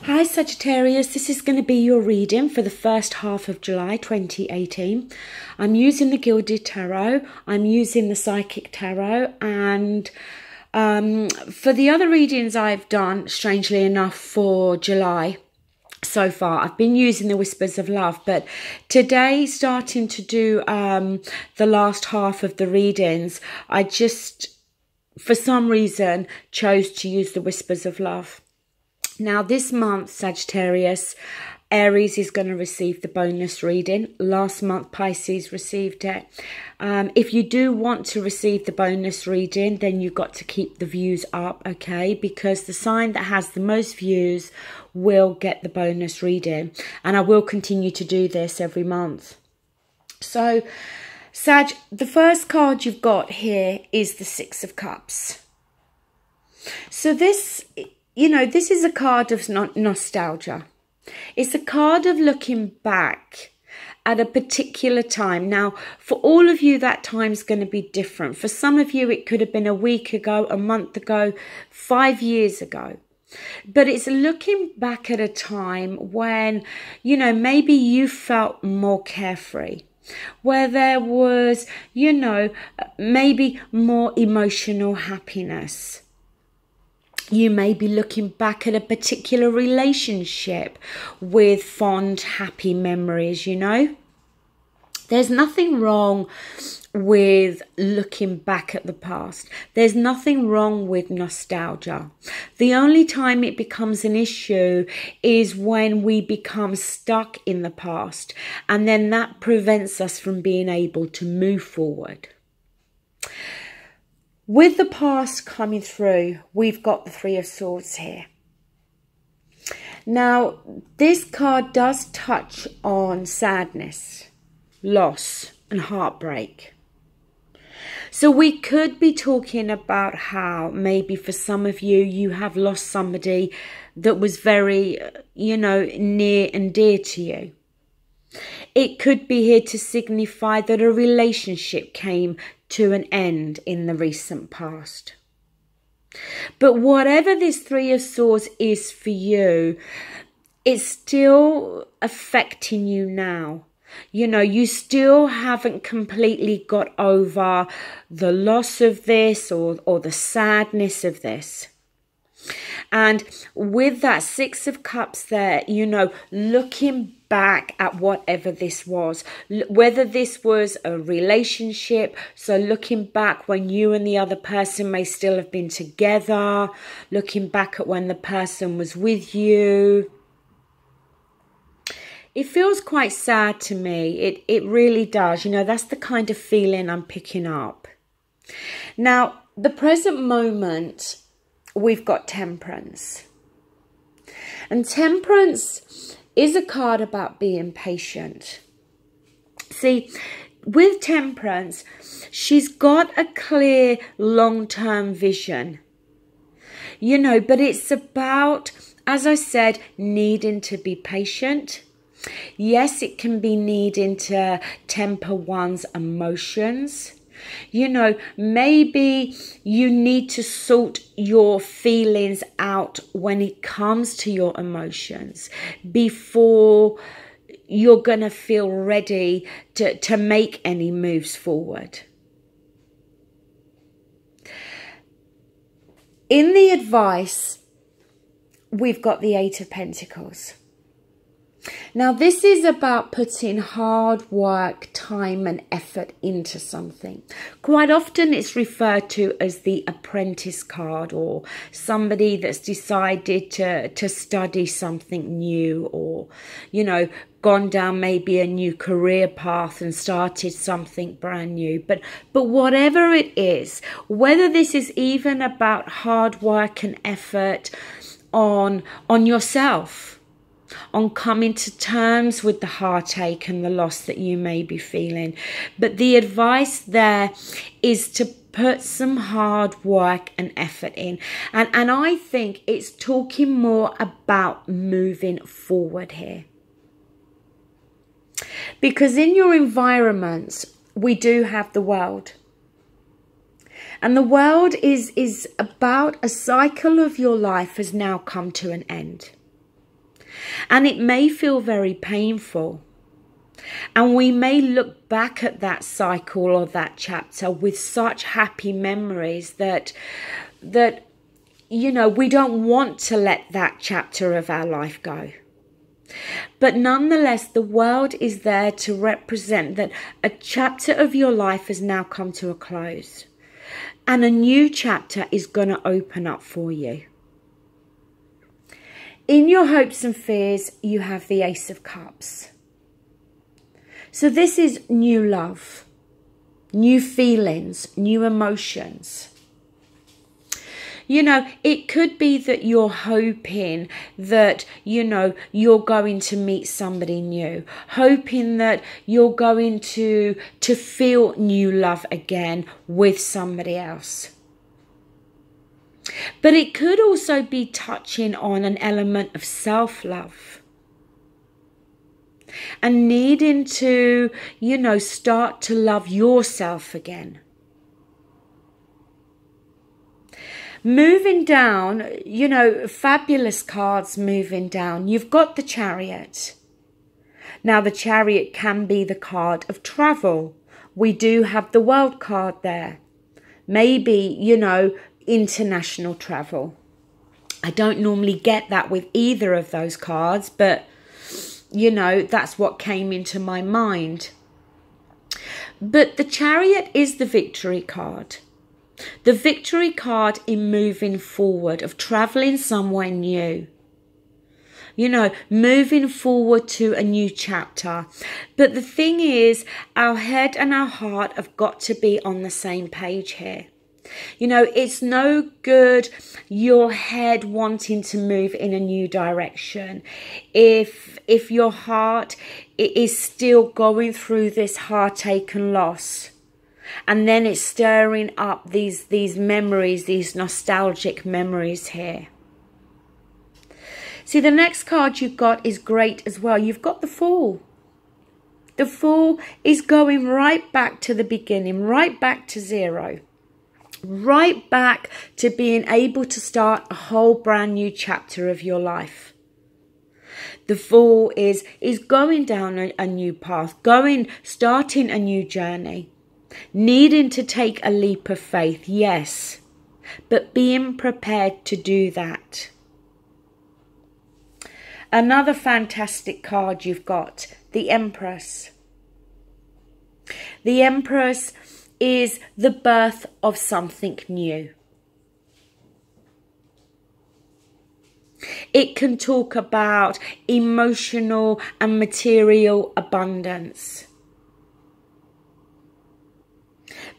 Hi Sagittarius, this is going to be your reading for the first half of July 2018. I'm using the Gilded Tarot, I'm using the Psychic Tarot, and for the other readings I've done, strangely enough, for July so far, I've been using the Whispers of Love, but today, starting to do the last half of the readings, I just, for some reason, chose to use the Whispers of Love. Now, this month, Sagittarius, Aries is going to receive the bonus reading. Last month, Pisces received it. If you do want to receive the bonus reading, then you've got to keep the views up, okay? Because the sign that has the most views will get the bonus reading. And I will continue to do this every month. So, Sag, the first card you've got here is the Six of Cups. So this, you know, this is a card of nostalgia. It's a card of looking back at a particular time. Now, for all of you, that time's going to be different. For some of you, it could have been a week ago, a month ago, 5 years ago. But it's looking back at a time when, you know, maybe you felt more carefree, where there was, you know, maybe more emotional happiness. You may be looking back at a particular relationship with fond, happy memories, you know. There's nothing wrong with looking back at the past. There's nothing wrong with nostalgia. The only time it becomes an issue is when we become stuck in the past, and then that prevents us from being able to move forward. With the past coming through, we've got the Three of Swords here. Now, this card does touch on sadness, loss, and heartbreak. So we could be talking about how maybe for some of you, you have lost somebody that was very, you know, near and dear to you. It could be here to signify that a relationship came to an end in the recent past. But whatever this Three of Swords is for you, it's still affecting you now. You know, you still haven't completely got over the loss of this or the sadness of this. And with that Six of Cups there, you know, looking back at whatever this was, whether this was a relationship, so looking back when you and the other person may still have been together, looking back at when the person was with you. It feels quite sad to me. It really does. You know, that's the kind of feeling I'm picking up. Now, the present moment, we've got Temperance. And Temperance is a card about being patient. See, with Temperance, she's got a clear long-term vision. You know, but it's about, as I said, needing to be patient. Yes, it can be needing to temper one's emotions. You know, maybe you need to sort your feelings out when it comes to your emotions before you're going to feel ready to make any moves forward. In the advice, we've got the Eight of Pentacles. Now, this is about putting hard work, time and effort into something. Quite often it's referred to as the apprentice card, or somebody that's decided to study something new, or, you know, gone down maybe a new career path and started something brand new. But whatever it is, whether this is even about hard work and effort on yourself, on coming to terms with the heartache and the loss that you may be feeling. But the advice there is to put some hard work and effort in. And I think it's talking more about moving forward here. Because in your environments, we do have the world. And the world is about a cycle of your life has now come to an end. And it may feel very painful. And we may look back at that cycle or that chapter with such happy memories that you know, we don't want to let that chapter of our life go. But nonetheless, the world is there to represent that a chapter of your life has now come to a close. And a new chapter is going to open up for you. In your hopes and fears, you have the Ace of Cups. So this is new love, new feelings, new emotions. You know, it could be that you're hoping that, you know, you're going to meet somebody new. Hoping that you're going to feel new love again with somebody else. But it could also be touching on an element of self-love. And needing to, you know, start to love yourself again. Moving down, you know, fabulous cards moving down. You've got the Chariot. Now, the Chariot can be the card of travel. We do have the World card there. Maybe, you know, international travel. I don't normally get that with either of those cards, but, you know, that's what came into my mind. But the Chariot is the victory card. The victory card in moving forward, of traveling somewhere new. You know, moving forward to a new chapter. But the thing is, our head and our heart have got to be on the same page here. You know, it's no good your head wanting to move in a new direction if your heart is still going through this heartache and loss. And then it's stirring up these memories, these nostalgic memories here. See, the next card you've got is great as well. You've got the Fool. The Fool is going right back to the beginning, right back to zero. Right back to being able to start a whole brand new chapter of your life. The Fool is going down a new path, starting a new journey. Needing to take a leap of faith, yes, but being prepared to do that. Another fantastic card you've got, the Empress. The Empress is the birth of something new. It can talk about emotional and material abundance.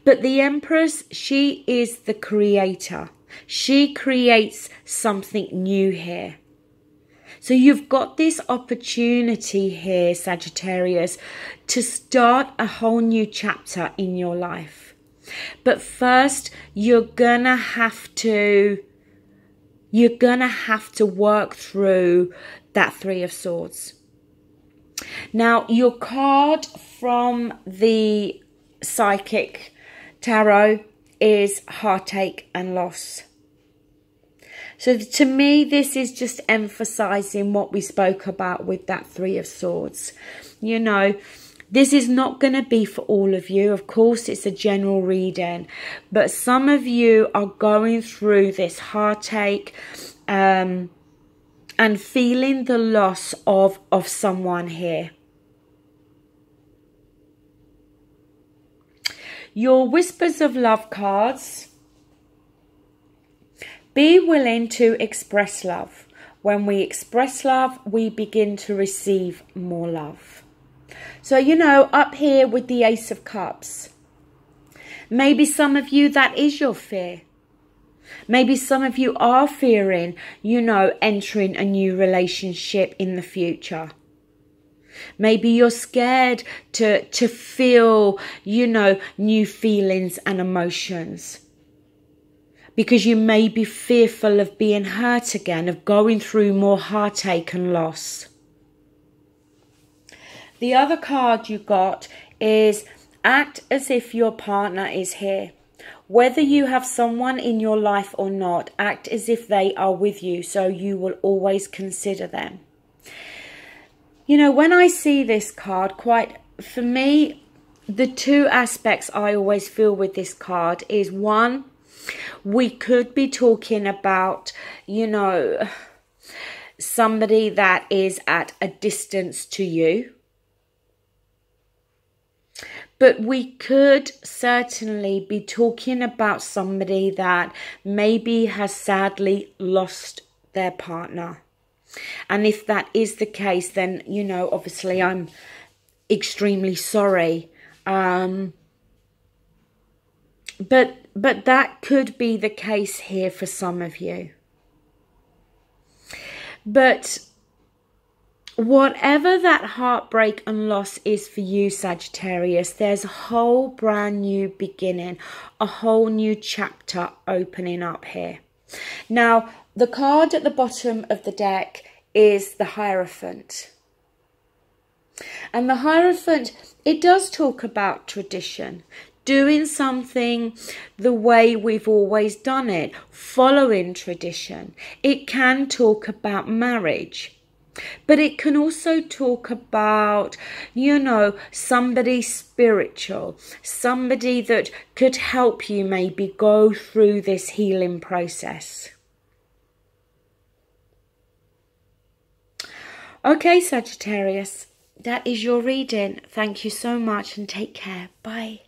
But the Empress, she is the creator. She creates something new here. So you've got this opportunity here, Sagittarius, to start a whole new chapter in your life. But first, you're gonna have to work through that Three of Swords. Now, your card from the Psychic Tarot is heartache and loss. So to me, this is just emphasizing what we spoke about with that Three of Swords. You know, this is not going to be for all of you. Of course, it's a general reading. But some of you are going through this heartache and feeling the loss of someone here. Your Whispers of Love cards. Be willing to express love. When we express love, we begin to receive more love. So, you know, up here with the Ace of Cups, maybe some of you, that is your fear. Maybe some of you are fearing, you know, entering a new relationship in the future. Maybe you're scared to feel, you know, new feelings and emotions. Because you may be fearful of being hurt again, of going through more heartache and loss. The other card you got is act as if your partner is here. Whether you have someone in your life or not, act as if they are with you, so you will always consider them. You know, when I see this card, for me, the two aspects I always feel with this card is, one, we could be talking about, you know, somebody that is at a distance to you. But we could certainly be talking about somebody that maybe has sadly lost their partner. And if that is the case, then, you know, obviously I'm extremely sorry. But that could be the case here for some of you. But whatever that heartbreak and loss is for you, Sagittarius, there's a whole brand new beginning, a whole new chapter opening up here. Now, the card at the bottom of the deck is the Hierophant. And the Hierophant, it does talk about tradition, doing something the way we've always done it, following tradition. It can talk about marriage, but it can also talk about, you know, somebody spiritual, somebody that could help you maybe go through this healing process. Okay, Sagittarius, that is your reading. Thank you so much and take care. Bye.